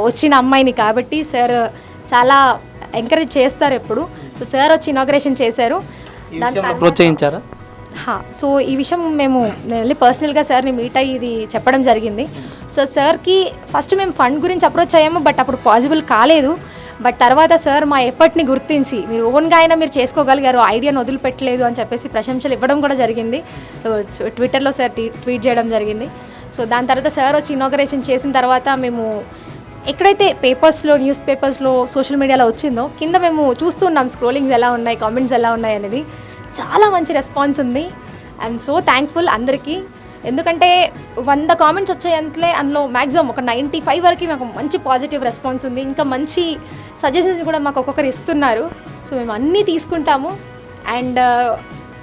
Speaker 2: వచ్చిన అమ్మాయిని కాబట్టి సార్ చాలా ఎంకరేజ్ చేస్తారు ఎప్పుడు. సో సార్ వచ్చి ఇనాగరేషన్ చేశారు,
Speaker 1: ప్రోత్సహించారా?
Speaker 2: సో ఈ విషయం మేము వెళ్ళి పర్సనల్గా సార్ని మీట్ అయ్యి ఇది చెప్పడం జరిగింది. సో సార్కి ఫస్ట్ మేము ఫండ్ గురించి అప్రోచ్ అయ్యాము, బట్ అప్పుడు పాసిబుల్ కాలేదు. బట్ తర్వాత సార్ మా ఎఫర్ట్ని గుర్తించి, మీరు ఓన్గా అయినా మీరు చేసుకోగలిగారు, ఐడియాను వదిలిపెట్టలేదు అని చెప్పేసి ప్రశంసలు ఇవ్వడం కూడా జరిగింది. ట్విట్టర్లో సార్ ట్వీట్ చేయడం జరిగింది. సో దాని తర్వాత సార్ వచ్చి ఇనాగరేషన్ చేసిన తర్వాత మేము ఎక్కడైతే పేపర్స్లో, న్యూస్ పేపర్స్లో, సోషల్ మీడియాలో వచ్చిందో కింద మేము చూస్తున్నాం స్క్రోలింగ్స్ ఎలా ఉన్నాయి, కామెంట్స్ ఎలా ఉన్నాయి అనేది. చాలా మంచి రెస్పాన్స్ ఉంది. ఐఎమ్ సో థ్యాంక్ఫుల్ అందరికీ. ఎందుకంటే 100 కామెంట్స్ వచ్చాయంతలే అందులో మ్యాక్సిమం ఒక 95 వరకు మాకు మంచి పాజిటివ్ రెస్పాన్స్ ఉంది. ఇంకా మంచి సజెషన్స్ కూడా మాకు ఒక్కొక్కరు ఇస్తున్నారు. సో మేము అన్నీ తీసుకుంటాము. అండ్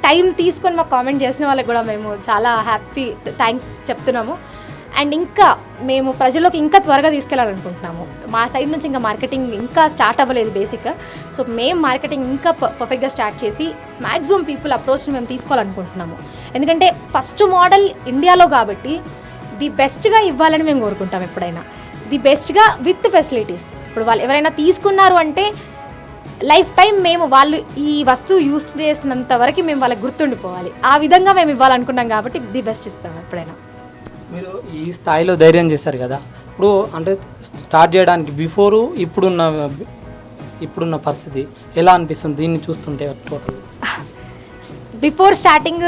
Speaker 2: టైం తీసుకొని మాకు కామెంట్ చేసిన వాళ్ళకి కూడా మేము చాలా హ్యాపీ థ్యాంక్స్ చెప్తున్నాము. అండ్ ఇంకా మేము ప్రజల్లోకి ఇంకా త్వరగా తీసుకెళ్ళాలనుకుంటున్నాము. మా సైడ్ నుంచి ఇంకా మార్కెటింగ్ ఇంకా స్టార్ట్ అవ్వలేదు బేసిక్గా. సో మేము మార్కెటింగ్ ఇంకా పర్ఫెక్ట్గా స్టార్ట్ చేసి మ్యాక్సిమం పీపుల్ అప్రోచ్ని మేము తీసుకోవాలనుకుంటున్నాము. ఎందుకంటే ఫస్ట్ మోడల్ ఇండియాలో కాబట్టి ది బెస్ట్గా ఇవ్వాలని మేము కోరుకుంటాం. ఎప్పుడైనా ది బెస్ట్గా విత్ ఫెసిలిటీస్. ఇప్పుడు వాళ్ళు ఎవరైనా తీసుకున్నారు అంటే లైఫ్ టైం మేము వాళ్ళు ఈ వస్తువు యూజ్ చేసినంత వరకు మేము వాళ్ళకి గుర్తుండిపోవాలి. ఆ విధంగా మేము ఇవ్వాలనుకున్నాం కాబట్టి ది బెస్ట్ ఇస్తాం ఎప్పుడైనా.
Speaker 1: మీరు ఈ స్థాయిలో ధైర్యం చేశారు కదా, ఇప్పుడు అంటే స్టార్ట్ చేయడానికి బిఫోరు ఇప్పుడున్న పరిస్థితి ఎలా అనిపిస్తుంది దీన్ని చూస్తుంటే? టోటల్
Speaker 2: బిఫోర్ స్టార్టింగ్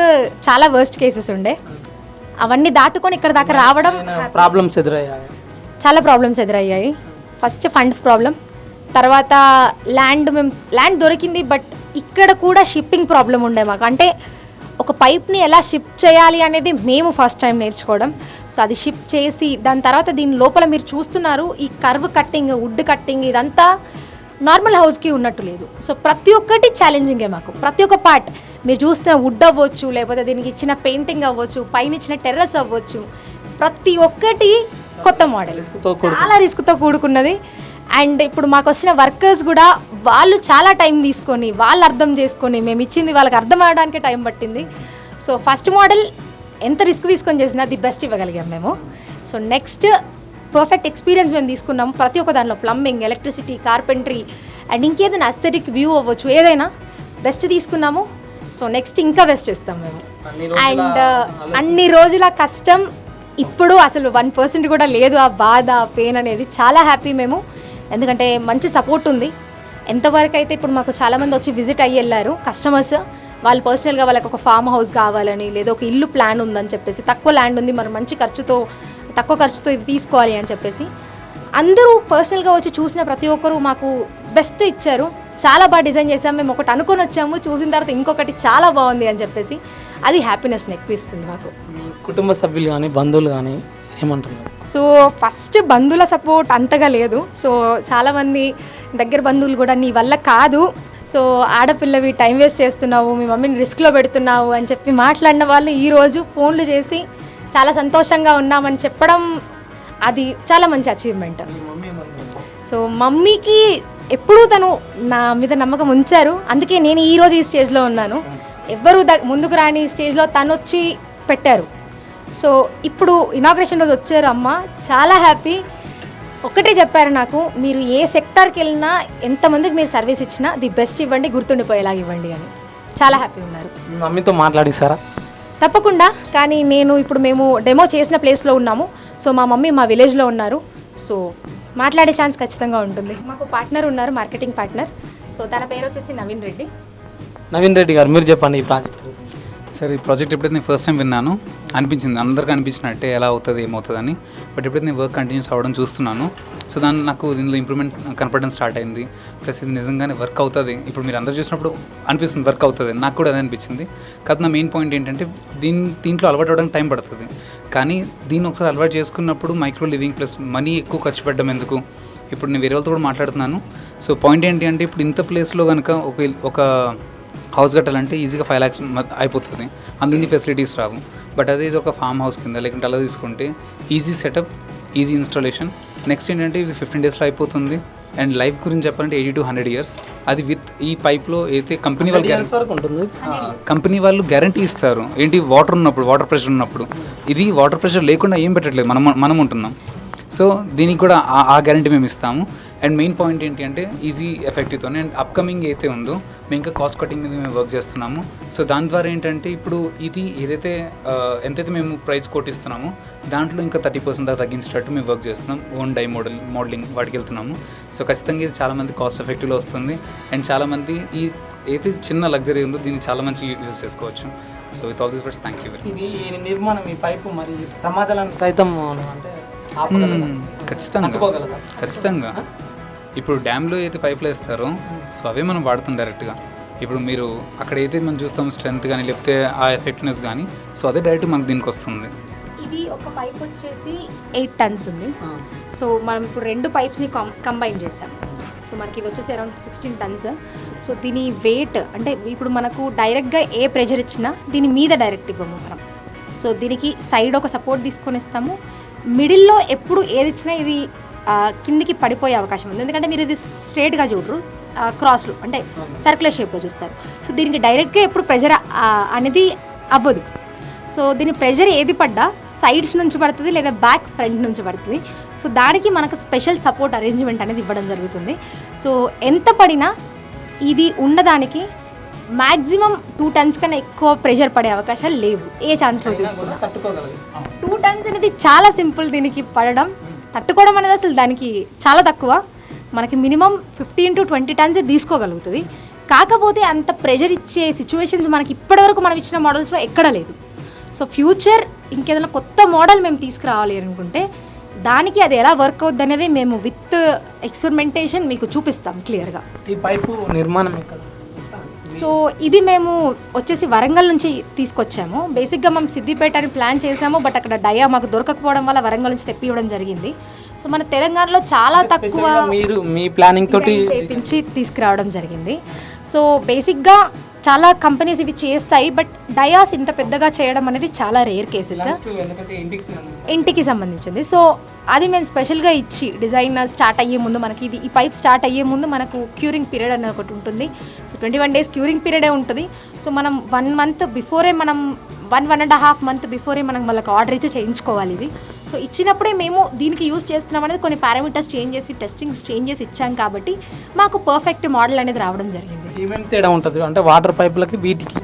Speaker 2: చాలా వర్స్ట్ కేసెస్ ఉండే, అవన్నీ దాటుకొని ఇక్కడ దాకా రావడం
Speaker 1: ప్రాబ్లమ్స్ ఎదురయ్యాయి,
Speaker 2: చాలా ప్రాబ్లమ్స్ ఎదురయ్యాయి. ఫస్ట్ ఫండ్ ప్రాబ్లం, తర్వాత ల్యాండ్ దొరికింది, బట్ ఇక్కడ కూడా షిప్పింగ్ ప్రాబ్లం ఉండే మాకు. అంటే ఒక పైప్ని ఎలా షిప్ చేయాలి అనేది మేము ఫస్ట్ టైం నేర్చుకోవడం. సో అది షిప్ చేసి దాని తర్వాత దీని లోపల మీరు చూస్తున్నారు ఈ కర్వ్ కట్టింగ్, వుడ్ కట్టింగ్, ఇదంతా నార్మల్ హౌస్కి ఉన్నట్టు లేదు. సో ప్రతి ఒక్కటి ఛాలెంజింగే మాకు. ప్రతి ఒక్క పార్ట్ మీరు చూస్తున్న వుడ్ అవ్వచ్చు, లేకపోతే దీనికి ఇచ్చిన పెయింటింగ్ అవ్వచ్చు, పైన ఇచ్చిన టెర్రస్ అవ్వచ్చు, ప్రతి ఒక్కటి కొత్త మోడల్, చాలా రిస్క్తో కూడుకున్నది. అండ్ ఇప్పుడు మాకు వచ్చిన వర్కర్స్ కూడా వాళ్ళు చాలా టైం తీసుకొని వాళ్ళు అర్థం చేసుకొని, మేము ఇచ్చింది వాళ్ళకి అర్థం అవడానికే టైం పట్టింది. సో ఫస్ట్ మోడల్ ఎంత రిస్క్ తీసుకొని చేసినా ది బెస్ట్ ఇవ్వగలిగాం మేము. సో నెక్స్ట్ పర్ఫెక్ట్ ఎక్స్పీరియన్స్ మేము తీసుకున్నాము ప్రతి ఒక్క దాంట్లో, ప్లంబింగ్, ఎలక్ట్రిసిటీ, కార్పెంటరీ అండ్ ఇంకేదైనా అస్థెటిక్ వ్యూ అవ్వచ్చు, ఏదైనా బెస్ట్ తీసుకున్నాము. సో నెక్స్ట్ ఇంకా బెస్ట్ ఇస్తాం మేము. అండ్ అన్ని రోజుల కష్టం ఇప్పుడు అసలు 1% కూడా లేదు. ఆ బాధ, పెయిన్ అనేది చాలా హ్యాపీ మేము. ఎందుకంటే మంచి సపోర్ట్ ఉంది. ఎంతవరకు అయితే ఇప్పుడు మాకు చాలామంది వచ్చి విజిట్ అయ్యి వెళ్ళారు కస్టమర్స్. వాళ్ళు పర్సనల్గా వాళ్ళకి ఒక ఫామ్ హౌస్ కావాలని, లేదా ఒక ఇల్లు ప్లాన్ ఉందని చెప్పేసి, తక్కువ ల్యాండ్ ఉంది మరి తక్కువ ఖర్చుతో ఇది తీసుకోవాలి అని చెప్పేసి అందరూ పర్సనల్గా వచ్చి చూసిన ప్రతి ఒక్కరూ మాకు బెస్ట్ ఇచ్చారు. చాలా బాగా డిజైన్ చేసాము. మేము ఒకటి అనుకొని వచ్చాము, చూసిన తర్వాత ఇంకొకటి చాలా బాగుంది అని చెప్పేసి అది హ్యాపీనెస్ని ఎక్కువ ఇస్తుంది మాకు.
Speaker 1: కుటుంబ సభ్యులు కానీ బంధువులు కానీ ఏమంటున్నారు?
Speaker 2: సో ఫస్ట్ బంధువుల సపోర్ట్ అంతగా లేదు. సో చాలామంది దగ్గర బంధువులు కూడా నీ వల్ల కాదు, సో ఆడపిల్లవి టైం వేస్ట్ చేస్తున్నావు, మీ మమ్మీని రిస్క్లో పెడుతున్నావు అని చెప్పి మాట్లాడిన వాళ్ళు ఈరోజు ఫోన్లు చేసి చాలా సంతోషంగా ఉన్నామని చెప్పడం అది చాలా మంచి అచీవ్మెంట్. సో మమ్మీకి ఎప్పుడూ తను నా మీద నమ్మకం ఉంచారు, అందుకే నేను ఈరోజు ఈ స్టేజ్లో ఉన్నాను. ఎవ్వరూ ముందుకు రాని స్టేజ్లో తను వచ్చి పెట్టారు. సో ఇప్పుడు ఇనాగ్రేషన్ రోజు వచ్చారు అమ్మ, చాలా హ్యాపీ. ఒక్కటే చెప్పారు నాకు, మీరు ఏ సెక్టార్కి వెళ్ళినా ఎంతమందికి మీరు సర్వీస్ ఇచ్చినా ది బెస్ట్ ఇవ్వండి, గుర్తుండిపోయేలాగా ఇవ్వండి అని. చాలా హ్యాపీ ఉన్నారు.
Speaker 1: మీ మమ్మీతో మాట్లాడిస్తారా?
Speaker 2: తప్పకుండా. కానీ ఇప్పుడు మేము డెమో చేసిన ప్లేస్లో ఉన్నాము. సో మా మమ్మీ మా విలేజ్లో ఉన్నారు. సో మాట్లాడే ఛాన్స్ ఖచ్చితంగా ఉంటుంది. మాకు పార్ట్నర్ ఉన్నారు, మార్కెటింగ్ పార్ట్నర్. సో తన పేరు వచ్చేసి నవీన్ రెడ్డి.
Speaker 1: నవీన్ రెడ్డి గారు, మీరు చెప్పండి ఈ ప్రాజెక్ట్.
Speaker 3: సార్, ఈ ప్రాజెక్ట్ ఎప్పుడైతే నేను ఫస్ట్ టైం విన్నాను అనిపించింది, అందరికీ అనిపించినట్టే ఎలా అవుతుంది ఏమవుతుందని. బట్ ఎప్పుడైతే నేను వర్క్ కంటిన్యూస్ అవ్వడం చూస్తున్నాను, సో నాకు దీనిలో ఇంప్రూవ్మెంట్ కనపడడం స్టార్ట్ అయింది. ప్లస్ ఇది నిజంగానే వర్క్ అవుతుంది. ఇప్పుడు మీరు అందరూ చూసినప్పుడు అనిపిస్తుంది వర్క్ అవుతుంది, నాకు కూడా అదే అనిపించింది. కాదు, నా మెయిన్ పాయింట్ ఏంటంటే దీంట్లో అలవాటు అవ్వడానికి టైం పడుతుంది. కానీ దీన్ని ఒకసారి అలవాటు చేసుకున్నప్పుడు మైక్రో లివింగ్ ప్లస్ మనీ ఎక్కువ ఖర్చు పెట్టడం ఎందుకు. ఇప్పుడు నేను వేరే వాళ్ళతో కూడా మాట్లాడుతున్నాను. సో పాయింట్ ఏంటి అంటే, ఇప్పుడు ఇంత ప్లేస్లో కనుక ఒక హౌస్ కట్టాలంటే ఈజీగా 5 lakhs అయిపోతుంది. అందులో ఫెసిలిటీస్ రావు. బట్ అదే ఇది ఒక ఫామ్ హౌస్ కింద లేకుంటే అలా తీసుకుంటే easy setup, easy installation. Next ఏంటంటే ఇది 15 daysలో అయిపోతుంది. అండ్ లైఫ్ గురించి చెప్పాలంటే 80 to 100 years. అది విత్ ఈ పైప్లో అయితే కంపెనీ వాళ్ళు గ్యారంటీ ఇస్తారు. ఏంటి, వాటర్ ప్రెషర్ ఉన్నప్పుడు. ఇది వాటర్ ప్రెషర్ లేకుండా ఏం పెట్టట్లేదు, మనం ఉంటున్నాం. సో దీనికి కూడా ఆ గ్యారంటీ మేము ఇస్తాము. అండ్ మెయిన్ పాయింట్ ఏంటి అంటే ఈజీ ఎఫెక్టివ్తో. అండ్ అప్కమింగ్ అయితే ఉందో మేము ఇంకా కాస్ట్ కటింగ్ మీద మేము వర్క్ చేస్తున్నాము. సో దాని ద్వారా ఏంటంటే ఇప్పుడు ఇది ఎంతైతే మేము ప్రైస్ కొట్టిస్తున్నామో దాంట్లో ఇంకా 30% దాకా తగ్గించేటట్టు మేము వర్క్ చేస్తున్నాం. ఓన్ డై మోడలింగ్ వాటికి వెళ్తున్నాము. సో ఖచ్చితంగా ఇది చాలామంది కాస్ట్ ఎఫెక్టివ్లో వస్తుంది. అండ్ చాలామంది ఈ అయితే చిన్న లగ్జరీ ఉందో దీన్ని చాలా మంచి యూజ్ చేసుకోవచ్చు. So with all this words thank you very much.
Speaker 1: ఈ నిర్మాణం, ఈ పైపు మరి ప్రమాదాలను సైతం అంటే
Speaker 3: ఖచ్చితంగా ఇప్పుడు డ్యామ్లో అయితే పైపులు వేస్తారో సో అవే మనం వాడుతాం డైరెక్ట్గా. ఇప్పుడు మీరు అక్కడైతే మనం చూస్తాం స్ట్రెంత్ కానీ లేకపోతే ఆ ఎఫెక్టివ్నెస్ కానీ, సో అదే డైరెక్ట్ మనకు దీనికి వస్తుంది.
Speaker 2: ఇది ఒక పైప్ వచ్చేసి 8 tons ఉంది. సో మనం ఇప్పుడు 2 పైప్స్ని కంబైన్ చేసాం. సో మనకి ఇది వచ్చేసి అరౌండ్ 16 tons. సో దీని వెయిట్ అంటే ఇప్పుడు మనకు డైరెక్ట్గా ఏ ప్రెషర్ ఇచ్చినా దీని మీద డైరెక్ట్ ఇవ్వము మనం. సో దీనికి సైడ్ ఒక సపోర్ట్ తీసుకొని ఇస్తాము. మిడిల్లో ఎప్పుడు ఏది ఇచ్చినా ఇది కిందికి పడిపోయే అవకాశం ఉంది. ఎందుకంటే మీరు ఇది స్ట్రేట్గా చూడరు, క్రాస్లు అంటే సర్క్యులర్ షేప్లో చూస్తారు. సో దీనికి డైరెక్ట్గా ఎప్పుడు ప్రెషర్ అనేది అవ్వదు. సో దీని ప్రెషర్ ఏది పడ్డా సైడ్స్ నుంచి పడుతుంది లేదా బ్యాక్ ఫ్రంట్ నుంచి పడుతుంది. సో దానికి మనకు స్పెషల్ సపోర్ట్ అరేంజ్మెంట్ అనేది ఇవ్వడం జరుగుతుంది. సో ఎంత పడినా ఇది ఉన్నదానికి మ్యాక్సిమం 2 tons కన్నా ఎక్కువ ప్రెషర్ పడే అవకాశాలు లేవు ఏ ఛాన్స్లో తీసుకున్నా. 2 tons అనేది చాలా సింపుల్ దీనికి పడడం. తట్టుకోవడం అనేది అసలు దానికి చాలా తక్కువ. మనకి మినిమం 15 to 20 tons తీసుకోగలుగుతుంది. కాకపోతే అంత ప్రెషర్ ఇచ్చే సిచ్యువేషన్స్ మనకి ఇప్పటివరకు మనం ఇచ్చిన మోడల్స్లో ఎక్కడ లేదు. సో ఫ్యూచర్ ఇంకేదైనా కొత్త మోడల్ మేము తీసుకురావాలి అనుకుంటే దానికి అది ఎలా వర్క్ అవుద్ది అనేది మేము విత్ ఎక్స్పెరిమెంటేషన్ మీకు చూపిస్తాం క్లియర్గా.
Speaker 1: ఈ పైపు నిర్మాణం ఎక్కడ?
Speaker 2: సో ఇది మేము వచ్చేసి వరంగల్ నుంచి తీసుకొచ్చాము. బేసిక్గా మేము సిద్దిపేట అని ప్లాన్ చేసాము. బట్ అక్కడ డయా మాకు దొరకకపోవడం వల్ల వరంగల్ నుంచి తెప్పివ్వడం జరిగింది. సో మన తెలంగాణలో చాలా తక్కువ
Speaker 1: మీరు మీ ప్లానింగ్ తోటి
Speaker 2: చేయించి తీసుకురావడం జరిగింది. సో బేసిక్గా చాలా కంపెనీస్ ఇవి చేస్తాయి. బట్ డయాస్ ఇంత పెద్దగా చేయడం అనేది చాలా రేర్ కేసెస్, ఇంటికి సంబంధించింది. సో అది మేము స్పెషల్గా ఇచ్చి డిజైన్ స్టార్ట్ అయ్యే ముందు మనకి ఈ పైప్ స్టార్ట్ అయ్యే ముందు మనకు క్యూరింగ్ పీరియడ్ అనేది ఒకటి ఉంటుంది. సో 21 days క్యూరింగ్ పీరియడే ఉంటుంది. సో మనం 1 month బిఫోరే మనం 1.5 month బిఫోరే మనం వాళ్ళకి ఆర్డర్ ఇచ్చి చేయించుకోవాలి ఇది. సో ఇచ్చినప్పుడే మేము దీనికి యూజ్ చేస్తున్నాం అనేది కొన్ని పారామీటర్స్ చేంజ్ చేసి టెస్టింగ్స్ చేంజ్ చేసి ఇచ్చాం కాబట్టి మాకు పర్ఫెక్ట్ మోడల్ అనేది రావడం జరిగింది.
Speaker 1: ఏమేమి తేడా ఉంటుంది అంటే వాటర్ పైపులకి వీటికి?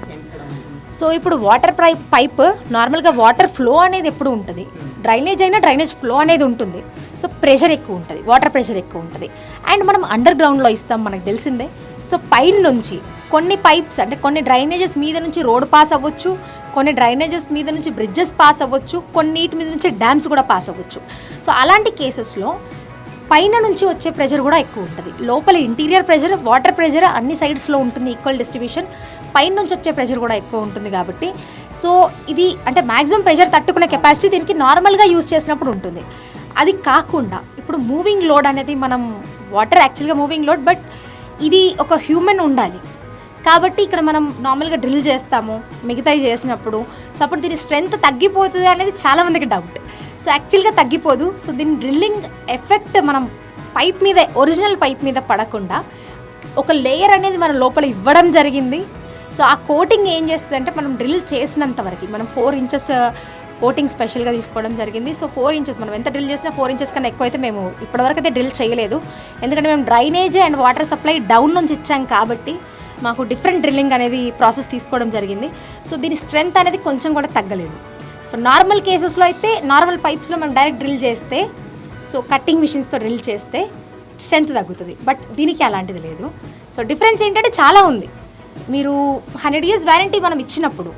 Speaker 2: సో ఇప్పుడు వాటర్ పైప్ నార్మల్గా వాటర్ ఫ్లో అనేది ఎప్పుడు ఉంటుంది, డ్రైనేజ్ అయినా డ్రైనేజ్ ఫ్లో అనేది ఉంటుంది. సో ప్రెషర్ ఎక్కువ ఉంటుంది, వాటర్ ప్రెషర్ ఎక్కువ ఉంటుంది. అండ్ మనం అండర్ గ్రౌండ్లో ఇస్తాం, మనకు తెలిసిందే. సో పైన నుంచి కొన్ని పైప్స్ అంటే కొన్ని డ్రైనేజెస్ మీద నుంచి రోడ్ పాస్ అవ్వచ్చు, కొన్ని డ్రైనేజెస్ మీద నుంచి బ్రిడ్జెస్ పాస్ అవ్వచ్చు, కొన్నిటి మీద నుంచి డ్యామ్స్ కూడా పాస్ అవ్వచ్చు. సో అలాంటి కేసెస్లో పైన నుంచి వచ్చే ప్రెషర్ కూడా ఎక్కువ ఉంటుంది. లోపల ఇంటీరియర్ ప్రెషర్, వాటర్ ప్రెషర్ అన్ని సైడ్స్లో ఉంటుంది, ఈక్వల్ డిస్ట్రిబ్యూషన్. పైన నుంచి వచ్చే ప్రెషర్ కూడా ఎక్కువ ఉంటుంది కాబట్టి సో ఇది అంటే మ్యాక్సిమం ప్రెషర్ తట్టుకునే కెపాసిటీ దీనికి నార్మల్గా యూజ్ చేసినప్పుడు ఉంటుంది. అది కాకుండా ఇప్పుడు మూవింగ్ లోడ్ అనేది మనం వాటర్ యాక్చువల్గా మూవింగ్ లోడ్, బట్ ఇది ఒక హ్యూమన్ ఉండాలి కాబట్టి ఇక్కడ మనం నార్మల్గా డ్రిల్ చేస్తాము మిగతాయి చేసినప్పుడు. సో అప్పుడు దీని స్ట్రెంగ్త్ తగ్గిపోతుంది అనేది చాలామందికి డౌట్. సో యాక్చువల్గా తగ్గిపోదు. సో దీని డ్రిల్లింగ్ ఎఫెక్ట్ మనం పైప్ మీద, ఒరిజినల్ పైప్ మీద పడకుండా ఒక లేయర్ అనేది మన లోపల ఇవ్వడం జరిగింది. సో ఆ కోటింగ్ ఏం చేస్తుంది అంటే మనం డ్రిల్ చేసినంత వరకు మనం 4 inches కోటింగ్ స్పెషల్గా తీసుకోవడం జరిగింది. సో 4 inches మనం ఎంత డ్రిల్ చేసినా 4 inches కన్నా ఎక్కువ అయితే మేము ఇప్పటివరకు అయితే డ్రిల్ చేయలేదు. ఎందుకంటే మేము drainage and water supply down నుంచి ఇచ్చాం కాబట్టి మాకు డిఫరెంట్ డ్రిల్లింగ్ అనేది ప్రాసెస్ తీసుకోవడం జరిగింది. సో దీని స్ట్రెంగ్త్ అనేది కొంచెం కూడా తగ్గలేదు. సో నార్మల్ కేసెస్లో అయితే నార్మల్ పైప్స్లో మనం డైరెక్ట్ డ్రిల్ చేస్తే, సో కట్టింగ్ మిషన్స్తో డ్రిల్ చేస్తే స్ట్రెంగ్త్ తగ్గుతుంది. బట్ దీనికి అలాంటిది లేదు. సో డిఫరెన్స్ ఏంటంటే చాలా ఉంది. మీరు 100 years వ్యారంటీ మనం ఇచ్చినప్పుడు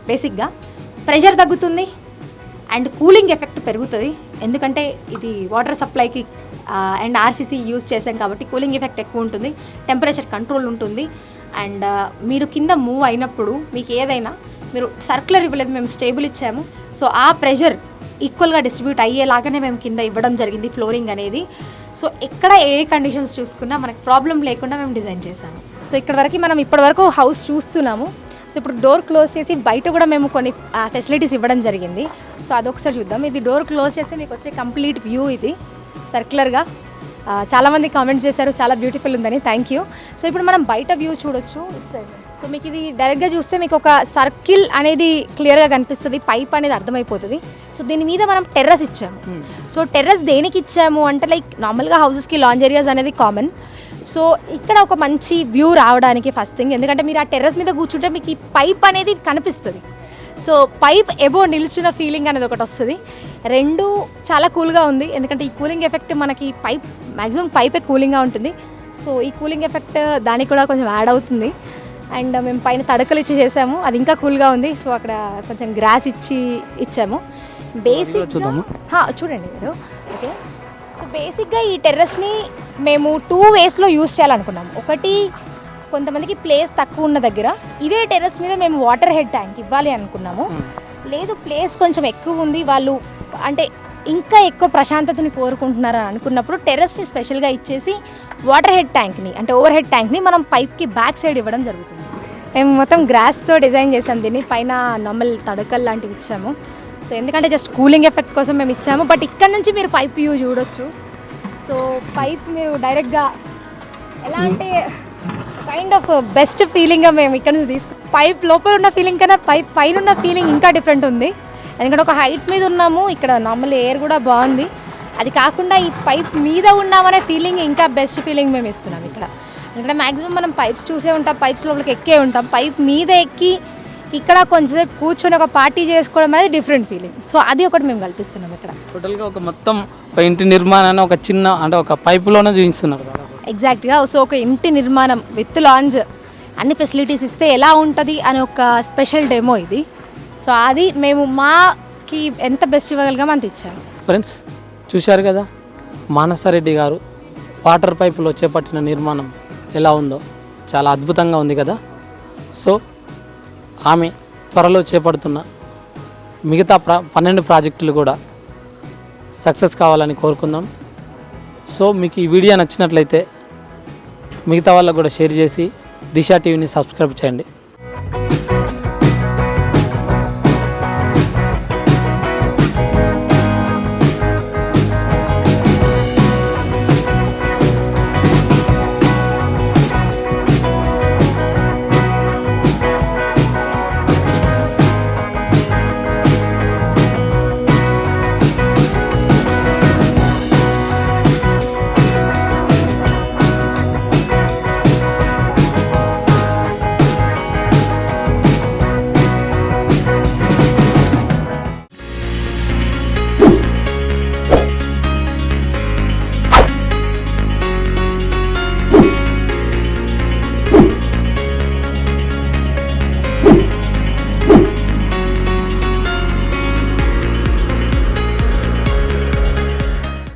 Speaker 2: బేసిక్గా ప్రెషర్ తగ్గుతుంది అండ్ కూలింగ్ ఎఫెక్ట్ పెరుగుతుంది. ఎందుకంటే ఇది వాటర్ సప్లైకి అండ్ ఆర్సీసీ యూజ్ చేసాం కాబట్టి కూలింగ్ ఎఫెక్ట్ ఎక్కువ ఉంటుంది, టెంపరేచర్ కంట్రోల్ ఉంటుంది. అండ్ మీరు కింద మూవ్ అయినప్పుడు మీకు ఏదైనా మీరు సర్క్యులర్ ఇవ్వలేదు, మేము స్టేబుల్ ఇచ్చాము. సో ఆ ప్రెషర్ ఈక్వల్గా డిస్ట్రిబ్యూట్ అయ్యేలాగానే మేము కింద ఇవ్వడం జరిగింది ఫ్లోరింగ్ అనేది. సో ఎక్కడ ఏ కండిషన్స్ చూసుకున్నా మనకు ప్రాబ్లం లేకుండా మేము డిజైన్ చేశాము. సో ఇక్కడ వరకు మనం ఇప్పటివరకు హౌస్ చూస్తున్నాము. సో ఇప్పుడు డోర్ క్లోజ్ చేసి బయట కూడా మేము కొన్ని ఫెసిలిటీస్ ఇవ్వడం జరిగింది. సో అదొకసారి చూద్దాం. ఇది డోర్ క్లోజ్ చేస్తే మీకు వచ్చే కంప్లీట్ వ్యూ ఇది సర్క్యులర్గా. చాలామంది కామెంట్స్ చేశారు చాలా బ్యూటిఫుల్ ఉందని, థ్యాంక్ యూ. సో ఇప్పుడు మనం బయట వ్యూ చూడొచ్చు ఇట్ సైడ్. సో మీకు ఇది డైరెక్ట్గా చూస్తే మీకు ఒక సర్కిల్ అనేది క్లియర్గా కనిపిస్తుంది, పైప్ అనేది అర్థమైపోతుంది. సో దీని మీద మనం టెర్రస్ ఇచ్చాము. సో టెర్రస్ దేనికి ఇచ్చాము అంటే లైక్ నార్మల్గా హౌసెస్కి లాంజ్ ఏరియాస్ అనేది కామన్. సో ఇక్కడ ఒక మంచి వ్యూ రావడానికి ఫస్ట్ థింగ్, ఎందుకంటే మీరు ఆ టెర్రస్ మీద కూర్చుంటే మీకు ఈ పైప్ అనేది కనిపిస్తుంది. సో పైప్ ఎబో నిల్చున్న ఫీలింగ్ అనేది ఒకటి వస్తుంది. రెండు చాలా కూల్గా ఉంది, ఎందుకంటే ఈ కూలింగ్ ఎఫెక్ట్ మనకి పైప్ మ్యాక్సిమం పైపే కూలింగ్గా ఉంటుంది. సో ఈ కూలింగ్ ఎఫెక్ట్ దానికి కూడా కొంచెం యాడ్ అవుతుంది. అండ్ మేము పైన తడకలు ఇచ్చి చేసాము, అది ఇంకా కూల్గా ఉంది. సో అక్కడ కొంచెం గ్రాస్ ఇచ్చాము. బేసిక్ చూడండి మీరు. ఓకే, సో బేసిక్గా ఈ టెర్రస్ని మేము 2 waysలో యూజ్ చేయాలనుకున్నాము. ఒకటి, కొంతమందికి ప్లేస్ తక్కువ ఉన్న దగ్గర ఇదే టెర్రస్ మీద మేము వాటర్ హెడ్ ట్యాంక్ ఇవ్వాలి అనుకున్నాము. లేదు ప్లేస్ కొంచెం ఎక్కువ ఉంది, వాళ్ళు అంటే ఇంకా ఎక్కువ ప్రశాంతతని కోరుకుంటున్నారని అనుకున్నప్పుడు టెర్రస్ని స్పెషల్గా ఇచ్చేసి వాటర్ హెడ్ ట్యాంక్ని అంటే ఓవర్ హెడ్ ట్యాంక్ని మనం పైప్కి బ్యాక్ సైడ్ ఇవ్వడం జరుగుతుంది. మేము మొత్తం గ్రాస్తో డిజైన్ చేసాం దీన్ని, పైన నార్మల్ తడకలు లాంటివి ఇచ్చాము. సో ఎందుకంటే జస్ట్ కూలింగ్ ఎఫెక్ట్ కోసం మేము ఇచ్చాము. బట్ ఇక్కడ నుంచి మీరు పైప్ వ్యూ చూడొచ్చు. సో పైప్ మీరు డైరెక్ట్గా ఎలా అంటే కైండ్ ఆఫ్ బెస్ట్ ఫీలింగ్గా మేము ఇక్కడ నుంచి పైప్ లోపల ఉన్న ఫీలింగ్ కన్నా పైప్ పైన ఉన్న ఫీలింగ్ ఇంకా డిఫరెంట్ ఉంది. ఎందుకంటే ఒక హైట్ మీద ఉన్నాము, ఇక్కడ నార్మల్ ఎయిర్ కూడా బాగుంది. అది కాకుండా ఈ పైప్ మీద ఉన్నామనే ఫీలింగ్ ఇంకా బెస్ట్ ఫీలింగ్ మేము ఇస్తున్నాం ఇక్కడ. ఎందుకంటే మ్యాక్సిమం మనం పైప్స్ చూసే ఉంటాం, పైప్స్ లోపలికి ఎక్కే ఉంటాం. పైప్ మీద ఎక్కి ఇక్కడ కొంచెంసేపు కూర్చొని ఒక పార్టీ చేసుకోవడం అనేది డిఫరెంట్ ఫీలింగ్. సో అది ఒకటి మేము కల్పిస్తున్నాం ఇక్కడ.
Speaker 1: టోటల్గా ఒక మొత్తం ఒక ఇంటి నిర్మాణాన్ని ఒక చిన్న అంటే ఒక పైపులోనే చూపిస్తున్నారు కదా.
Speaker 2: ఎగ్జాక్ట్గా. సో ఒక ఇంటి నిర్మాణం విత్ లాంజ్ అన్ని ఫెసిలిటీస్ ఇస్తే ఎలా ఉంటుంది అని ఒక స్పెషల్ డెమో ఇది. సో అది మేము మాకి ఎంత బెస్ట్ ఇవ్వగలిగామో అంత ఇచ్చాము.
Speaker 1: ఫ్రెండ్స్ చూశారు కదా, మానసారెడ్డి గారు వాటర్ పైపులో చేపట్టిన నిర్మాణం ఎలా ఉందో చాలా అద్భుతంగా ఉంది కదా. సో ఆమె త్వరలో చేపడుతున్న మిగతా 12 ప్రాజెక్టులు కూడా సక్సెస్ కావాలని కోరుకుందాం. సో మీకు ఈ వీడియో నచ్చినట్లయితే మిగతా వాళ్ళకు కూడా షేర్ చేసి దిశ టీవీని సబ్స్క్రైబ్ చేయండి.